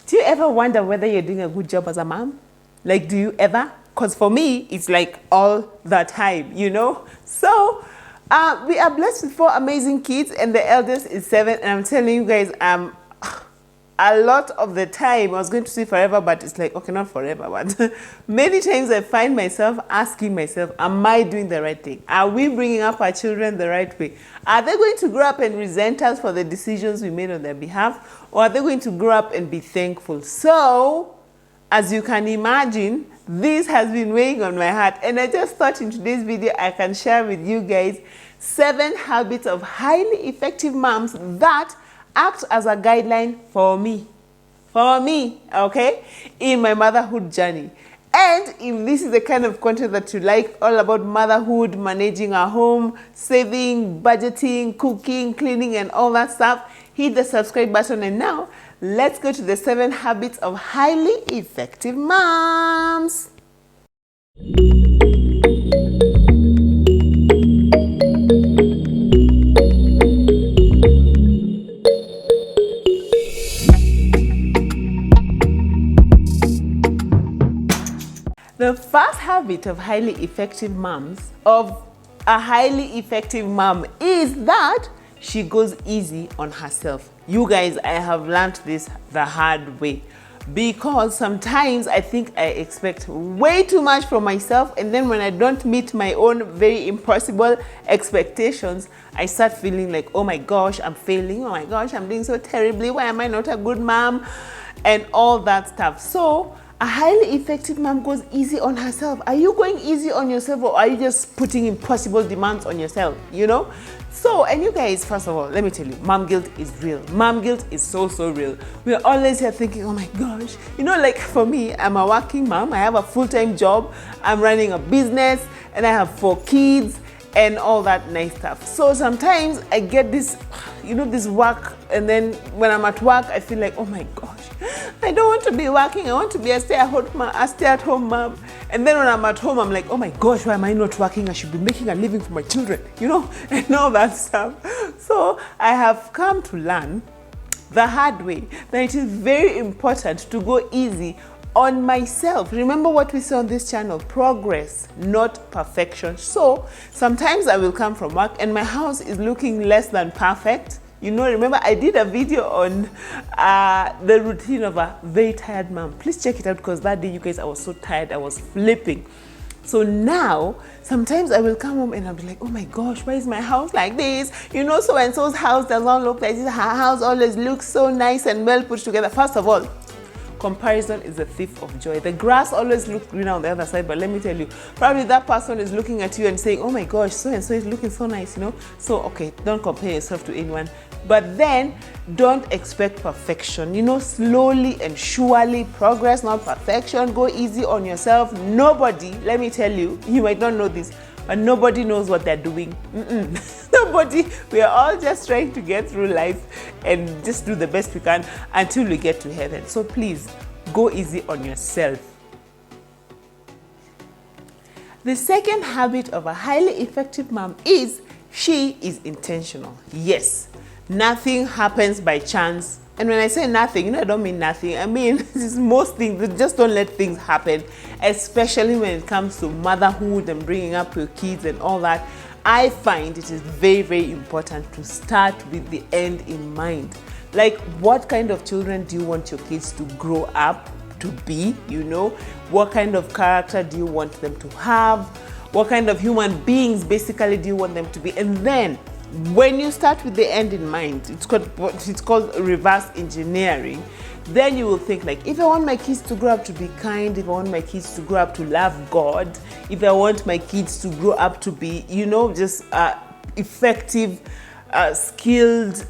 Do you ever wonder whether you're doing a good job as a mom? Like, do you ever? Because for me, it's like all the time, you know? So, we are blessed with 4 amazing kids, and the eldest is 7. And I'm telling you guys, a lot of the time, I was going to say forever, but it's like, okay, not forever, but many times I find myself asking myself, am I doing the right thing? Are we bringing up our children the right way? Are they going to grow up and resent us for the decisions we made on their behalf? Or are they going to grow up and be thankful? So, as you can imagine, this has been weighing on my heart. And I just thought in today's video, I can share with you guys 7 habits of highly effective moms that act as a guideline for me, okay, in my motherhood journey. And if this is the kind of content that you like, all about motherhood, managing a home, saving, budgeting, cooking, cleaning, and all that stuff, hit the subscribe button. And now, let's go to the 7 habits of highly effective moms. The first habit of highly effective moms, of a highly effective mom, is that she goes easy on herself. You guys, I have learned this the hard way, because sometimes I think I expect way too much from myself, and then when I don't meet my own very impossible expectations, I start feeling like, oh my gosh, I'm failing, oh my gosh, I'm doing so terribly, why am I not a good mom, and all that stuff. So a highly effective mom goes easy on herself. Are you going easy on yourself, or are you just putting impossible demands on yourself, you know? So, and you guys, first of all, let me tell you, mom guilt is real. Mom guilt is so real. We're always here thinking, oh my gosh, you know, like for me, I'm a working mom. I have a full-time job. I'm running a business, and I have 4 kids and all that nice stuff. So sometimes I get this, you know, this work, and then when I'm at work, I feel like, oh my gosh, I don't want to be working. I want to be a stay-at-home mom. And then when I'm at home, I'm like, oh my gosh, why am I not working? I should be making a living for my children, you know, and all that stuff. So I have come to learn the hard way that it is very important to go easy on myself. Remember what we say on this channel: progress, not perfection. So sometimes I will come from work and my house is looking less than perfect. You know, remember I did a video on the routine of a very tired mom. Please check it out, because that day, you guys, I was so tired, I was flipping. So now, sometimes I will come home and I'll be like, oh my gosh, why is my house like this? You know, so-and-so's house does not look like this. Her house always looks so nice and well put together. First of all, comparison is a thief of joy. The grass always looks greener on the other side, but let me tell you, probably that person is looking at you and saying, oh my gosh, so-and-so is looking so nice, you know? So, okay, don't compare yourself to anyone. But then, don't expect perfection. You know, slowly and surely, progress, not perfection. Go easy on yourself. Nobody, let me tell you, you might not know this, but nobody knows what they're doing. Nobody. We are all just trying to get through life and just do the best we can until we get to heaven. So please, go easy on yourself. The second habit of a highly effective mom is she is intentional. Yes, nothing happens by chance. And when I say nothing, you know, I don't mean nothing. I mean, this is most things. Just don't let things happen, especially when it comes to motherhood and bringing up your kids and all that. I find it is very important to start with the end in mind. Like, what kind of children do you want your kids to grow up to be? You know, what kind of character do you want them to have? What kind of human beings basically do you want them to be? And then, when you start with the end in mind, it's called reverse engineering. Then you will think like, if I want my kids to grow up to be kind, if I want my kids to grow up to love God, if I want my kids to grow up to be, you know, just effective, skilled,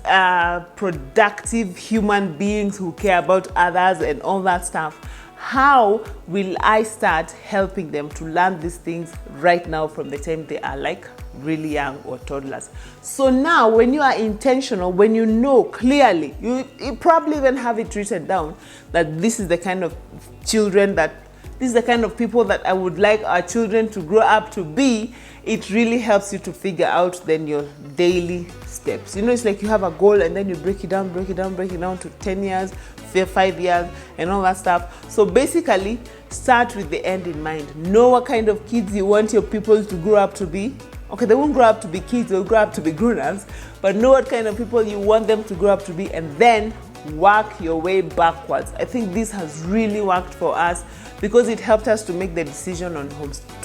productive human beings who care about others and all that stuff, how will I start helping them to learn these things right now from the time they are like really young or toddlers? So now when you are intentional, when you know clearly, you probably even have it written down that this is the kind of children that this is the kind of people that I would like our children to grow up to be, it really helps you to figure out then your daily steps. You know, it's like you have a goal and then you break it down to 10 years, 5 years, and all that stuff. So basically, start with the end in mind. Know what kind of kids you want your people to grow up to be. Okay, they won't grow up to be kids, they'll grow up to be grown-ups, but know what kind of people you want them to grow up to be, and then work your way backwards. I think this has really worked for us because it helped us to make the decision on to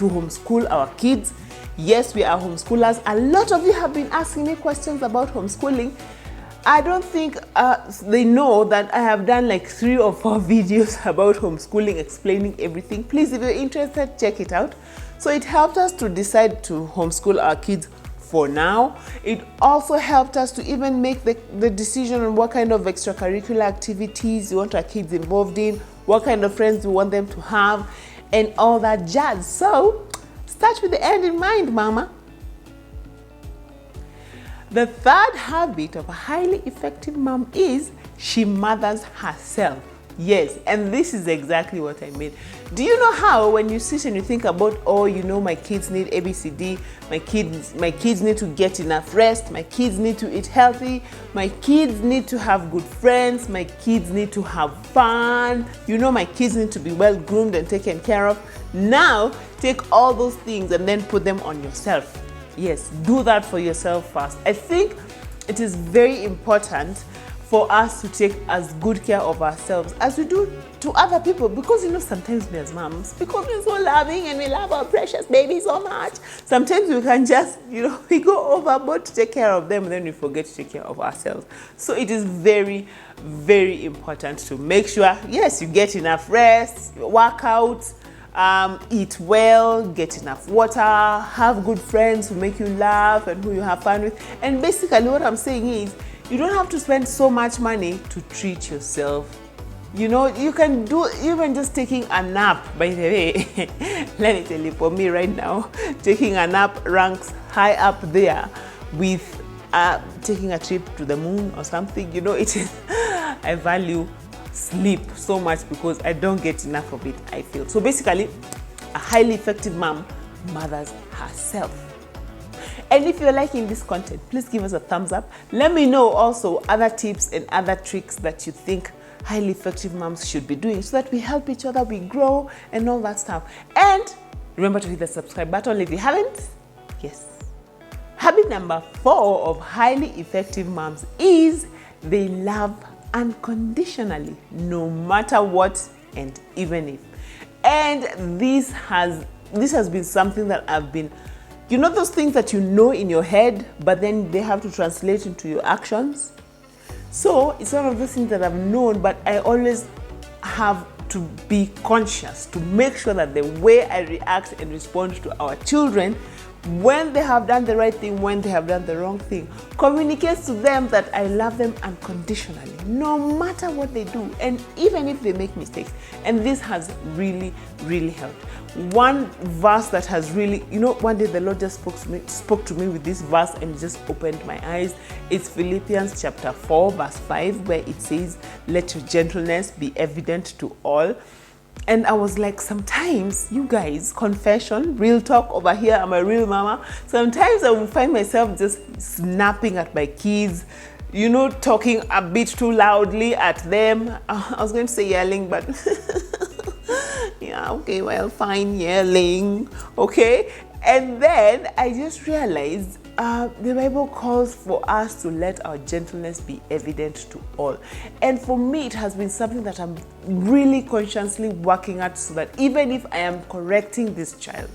homeschool our kids. Yes, we are homeschoolers. A lot of you have been asking me questions about homeschooling. I don't think they know that I have done like 3 or 4 videos about homeschooling, explaining everything. Please, if you're interested, check it out. So it helped us to decide to homeschool our kids for now. It also helped us to even make the decision on what kind of extracurricular activities you want our kids involved in, what kind of friends you want them to have, and all that jazz. So start with the end in mind, mama. The third habit of a highly effective mom is she mothers herself. Yes, and this is exactly what I mean. Do you know how when you sit and you think about, oh, you know, my kids need ABCD, my kids need to get enough rest, my kids need to eat healthy, my kids need to have good friends, my kids need to have fun, you know, my kids need to be well groomed and taken care of. Now, take all those things and then put them on yourself. Yes, do that for yourself first. I think it is very important for us to take as good care of ourselves as we do to other people, because you know, sometimes we as moms, because we're so loving and we love our precious baby so much, sometimes we can just, you know, we go overboard to take care of them and then we forget to take care of ourselves. So it is very, very important to make sure, yes, you get enough rest, work out, eat well, get enough water, have good friends who make you laugh and who you have fun with. And basically what I'm saying is, you don't have to spend so much money to treat yourself. You know, you can do even just taking a nap. By the way, let me tell you, for me right now, taking a nap ranks high up there with taking a trip to the moon or something. You know, it is, I value sleep so much because I don't get enough of it, I feel. So basically, a highly effective mom mothers herself. And if you're liking this content, please give us a thumbs up. Let me know also other tips and other tricks that you think highly effective moms should be doing so that we help each other, we grow and all that stuff. And remember to hit the subscribe button if you haven't. Yes. Habit number 4 of highly effective moms is they love unconditionally, no matter what and even if. And this has been something that I've been, you know, those things that you know in your head, but then they have to translate into your actions. So it's one of those things that I've known, but I always have to be conscious to make sure that the way I react and respond to our children, when they have done the right thing, when they have done the wrong thing, communicates to them that I love them unconditionally, no matter what they do, and even if they make mistakes. And this has really, really helped. One verse that has really, you know, one day the Lord just spoke to me with this verse and just opened my eyes. It's Philippians chapter 4, verse 5, where it says, "Let your gentleness be evident to all." And I was like, sometimes, you guys, confession, real talk over here, I'm a real mama. Sometimes I will find myself just snapping at my kids, you know, talking a bit too loudly at them. I was going to say yelling, but yeah, okay, well, fine, yelling, okay? And then I just realized the Bible calls for us to let our gentleness be evident to all. And for me, it has been something that I'm really consciously working at, so that even if I am correcting this child,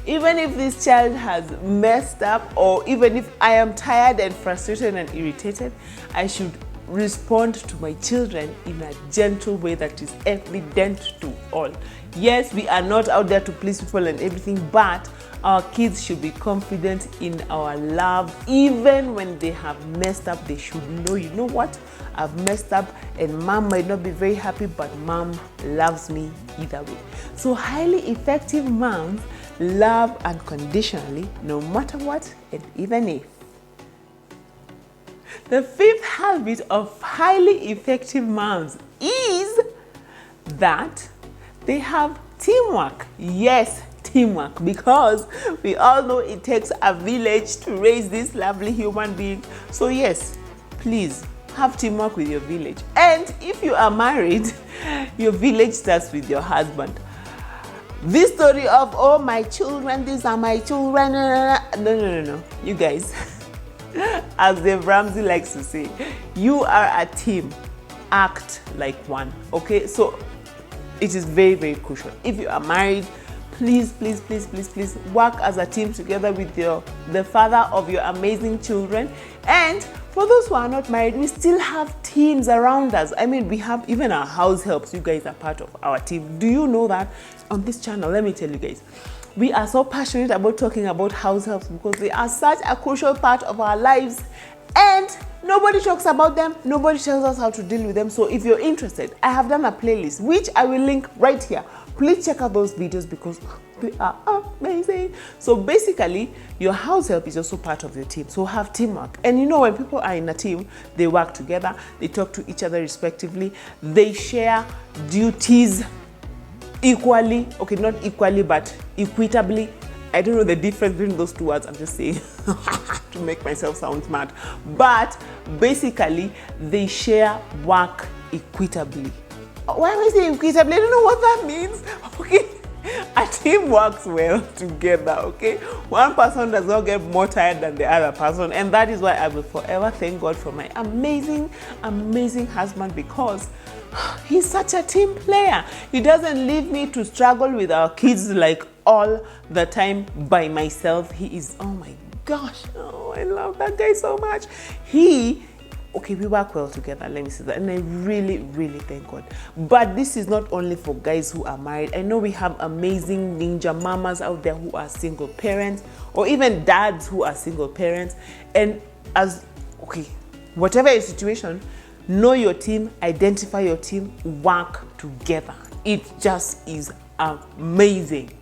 even if this child has messed up, or even if I am tired and frustrated and irritated, I should respond to my children in a gentle way that is evident to all. Yes, we are not out there to please people and everything, but our kids should be confident in our love. Even when they have messed up, they should know, you know what, I've messed up and mom might not be very happy, but mom loves me either way. So highly effective moms love unconditionally, no matter what and even if. The 5th habit of highly effective moms is that they have teamwork. Yes, teamwork, because we all know it takes a village to raise this lovely human being. So yes, please have teamwork with your village. And if you are married, your village starts with your husband. This story of, oh, my children, these are my children, no, you guys, as Dave Ramsey likes to say, you are a team, act like one. Okay, so it is very, very crucial. If you are married, please work as a team together with the father of your amazing children. And for those who are not married, we still have teams around us. I mean, we have even our house helps. You guys are part of our team. Do you know that? On this channel, let me tell you guys, we are so passionate about talking about house helps because they are such a crucial part of our lives, and nobody talks about them. Nobody tells us how to deal with them. So if you're interested, I have done a playlist which I will link right here. Please check out those videos because they are amazing. So basically, your house help is also part of your team. So have teamwork. And you know, when people are in a team, they work together, they talk to each other respectively, they share duties equally. Okay, not equally, but equitably. I don't know the difference between those two words. I'm just saying to make myself sound smart. But basically, they share work equitably. Why am I saying equitably? I don't know what that means. Okay, a team works well together. Okay, one person does not get more tired than the other person, and that is why I will forever thank God for my amazing husband, because he's such a team player. He doesn't leave me to struggle with our kids like all the time by myself. He is, oh my gosh, oh, I love that guy so much. Okay, we work well together, let me say that, and I really thank God. But this is not only for guys who are married. I know we have amazing ninja mamas out there who are single parents, or even dads who are single parents. And whatever your situation, know your team, identify your team, work together. It just is amazing.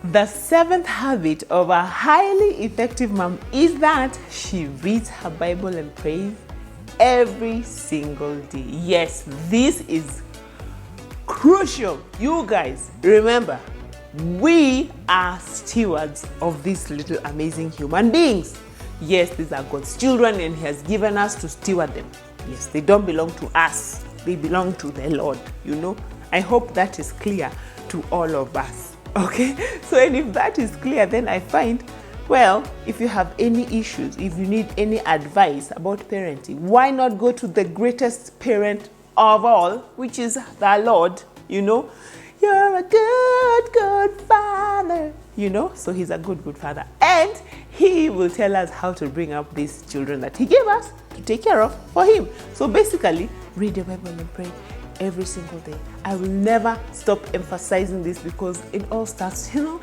The 7th habit of a highly effective mom is that she reads her Bible and prays every single day. Yes, this is crucial. You guys, remember, we are stewards of these little amazing human beings. Yes, these are God's children, and He has given us to steward them. Yes, they don't belong to us. They belong to the Lord, you know. I hope that is clear to all of us. Okay, so and if that is clear, then I find, well, if you have any issues, if you need any advice about parenting, why not go to the greatest parent of all, which is the Lord, you know. You're a good father, you know. So He's a good father, and He will tell us how to bring up these children that He gave us to take care of for Him. So basically, read the Bible and pray every single day. I will never stop emphasizing this because it all starts, you know,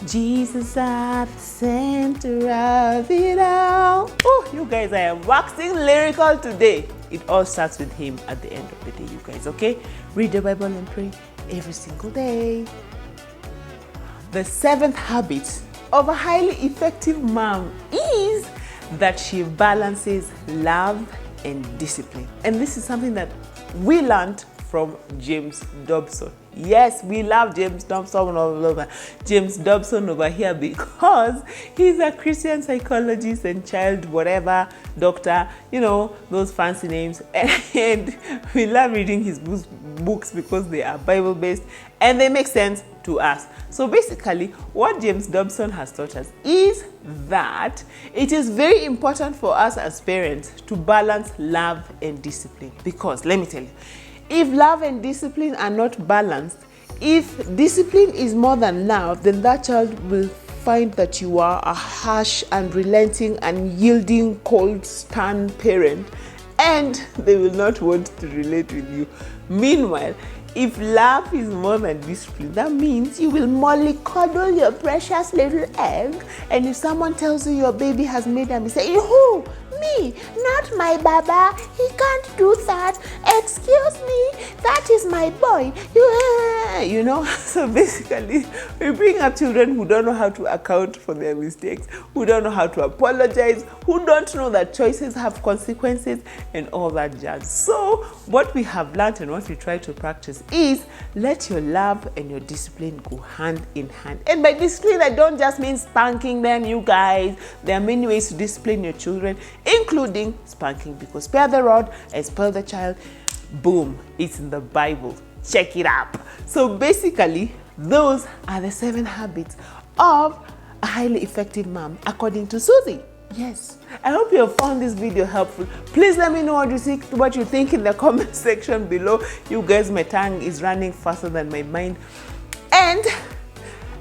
Jesus at the center of it all. Oh, you guys, I am waxing lyrical today. It all starts with Him at the end of the day, you guys, okay? Read the Bible and pray every single day. The 7th habit of a highly effective mom is that she balances love and discipline. And this is something that we learned from James Dobson. Yes, we love James Dobson over here because he's a Christian psychologist and child whatever doctor, you know, those fancy names. And we love reading his books because they are Bible-based and they make sense to us. So basically, what James Dobson has taught us is that it is very important for us as parents to balance love and discipline. Because let me tell you, if love and discipline are not balanced, if discipline is more than love, then that child will find that you are a harsh and relenting and yielding, cold, stern parent, and they will not want to relate with you. Meanwhile, if love is more than discipline, that means you will mollycoddle your precious little egg, and if someone tells you your baby has made a mistake, who? Me, not my baba. He can't do that. Excuse me, that is my boy. Yeah, you know, so basically we bring up children who don't know how to account for their mistakes, who don't know how to apologize, who don't know that choices have consequences and all that jazz. So what we have learned and what we try to practice is let your love and your discipline go hand in hand. And by discipline, I don't just mean spanking them, you guys. There are many ways to discipline your children, including spanking, because spare the rod and spoil the child. Boom, it's in the Bible. Check it out. So basically, those are the 7 habits of a highly effective mom, according to Suzy. Yes, I hope you have found this video helpful. Please let me know what you think in the comment section below. You guys, my tongue is running faster than my mind. And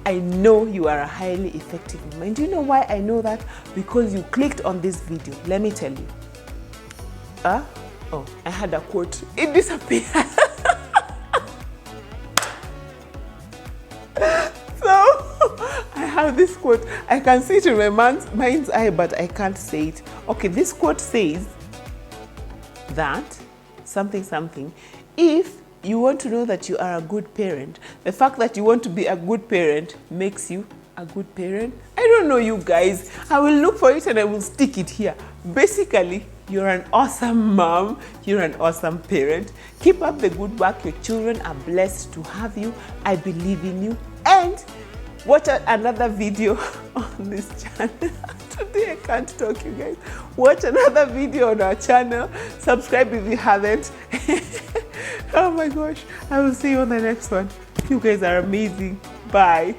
I know you are a highly effective mom. And do you know why I know that? Because you clicked on this video. Let me tell you. Oh, I had a quote. It disappeared. I have this quote. I can see it in my mind's eye, but I can't say it. Okay, this quote says that something, if you want to know that you are a good parent, the fact that you want to be a good parent makes you a good parent. I don't know, you guys. I will look for it and I will stick it here. Basically, you're an awesome mom. You're an awesome parent. Keep up the good work. Your children are blessed to have you. I believe in you. And watch another video on this channel. Today I can't talk, you guys. Watch another video on our channel. Subscribe if you haven't. Oh my gosh. I will see you on the next one. You guys are amazing. Bye.